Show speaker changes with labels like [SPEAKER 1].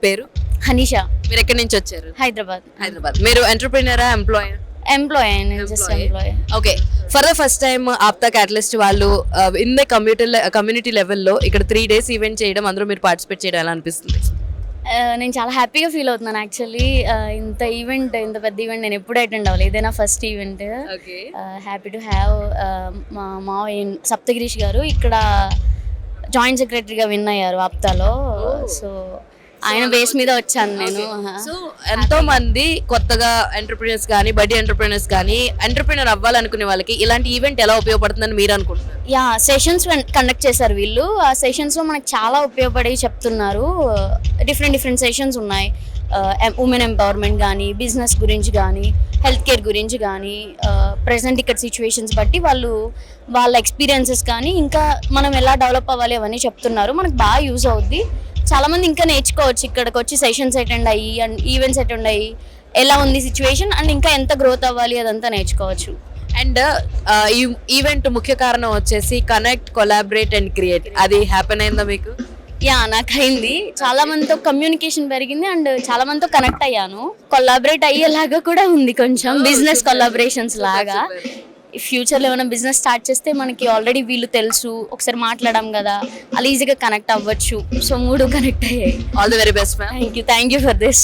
[SPEAKER 1] పేరు
[SPEAKER 2] హనీషా,
[SPEAKER 1] మీరు ఎక్కడి నుంచి వచ్చారు?
[SPEAKER 2] హైదరాబాద్.
[SPEAKER 1] హైదరాబాద్. మీరు ఎంటర్‌ప్రెన్యూరా, ఎంప్లాయీ?
[SPEAKER 2] ఎంప్లాయీ, నేను just employee.
[SPEAKER 1] Okay. For the first time APTA catalyst వాళ్ళు ఇన్ ద కమ్యూనిటీ లెవెల్‌లో ఇక్కడ 3 days ఈవెంట్ చేయడం, అందులో మీరు పార్టిసిపేట్ చేయడం ఎలా అనిపిస్తుంది?
[SPEAKER 2] నేను చాలా హ్యాపీగా ఫీల్ అవుతున్నాను యాక్చువల్లీ. ఇంత పెద్ద ఈవెంట్ నేను ఎప్పుడు అటెండ్ అవ్వలేదు. ఇదే నా first event.
[SPEAKER 1] Okay.
[SPEAKER 2] Happy to have మా మావయ్య సప్తగిరీష్ గారు ఇక్కడ జాయింట్ సెక్రటరీగా విన్ అయ్యారు ఆప్తాలో. సో ఆయన బేస్ మీద వచ్చాను నేను.
[SPEAKER 1] సో ఎంతో మంది కొత్తగా ఎంటర్‌ప్రెన్యూర్స్ కానీ, బడ్డీ ఎంటర్‌ప్రెన్యూర్స్ కానీ, ఎంటర్‌ప్రెన్యూర్ అవ్వాలనుకునే వాళ్ళకి ఇలాంటి ఈవెంట్ ఎలా ఉపయోగపడుతుందని మీరు అనుకుంటున్నారు?
[SPEAKER 2] యా, సెషన్స్ కండక్ట్ చేశారు వీళ్ళు. ఆ సెషన్స్లో మనకు చాలా ఉపయోగపడి చెప్తున్నారు. డిఫరెంట్ సెషన్స్ ఉన్నాయి. ఉమెన్ ఎంపవర్మెంట్ కానీ, బిజినెస్ గురించి కానీ, హెల్త్ కేర్ గురించి కానీ, ప్రజెంట్ ఇక్కడ సిచ్యువేషన్స్ బట్టి వాళ్ళ ఎక్స్పీరియన్సెస్ కానీ, ఇంకా మనం ఎలా డెవలప్ అవ్వాలి అవన్నీ చెప్తున్నారు. మనకు బాగా యూజ్ అవుద్ది. చాలామంది ఇంకా నేర్చుకోవచ్చు ఇక్కడికి వచ్చి సెషన్స్ అటెండ్ అయ్యి అండ్ ఈవెంట్స్ అటెండ్ అయ్యి ఎలా ఉంది సిచ్యువేషన్ అండ్ ఇంకా ఎంత గ్రోత్ అవ్వాలి అదంతా నేర్చుకోవచ్చు.
[SPEAKER 1] అండ్ ఈ ఈవెంట్ ముఖ్య కారణం వచ్చేసి కనెక్ట్, కొలాబరేట్ అండ్ క్రియేట్. అది హ్యాపెన్ అయిందా మీకు?
[SPEAKER 2] యా, నాకు అయింది. చాలా మందితో కమ్యూనికేషన్ పెరిగింది అండ్ చాలా మందితో కనెక్ట్ అయ్యాను. కొలాబరేట్ అయ్యేలాగా కూడా ఉంది, కొంచెం బిజినెస్ కొలాబరేషన్స్ లాగా. ఫ్యూచర్లో ఏమైనా బిజినెస్ స్టార్ట్ చేస్తే మనకి ఆల్రెడీ వీళ్ళు తెలుసు, ఒకసారి మాట్లాడాం కదా, అలా ఈజీగా కనెక్ట్ అవ్వచ్చు. సో 3 కనెక్ట్ అయ్యాయి.
[SPEAKER 1] All the very best ma'am.
[SPEAKER 2] Thank you for this.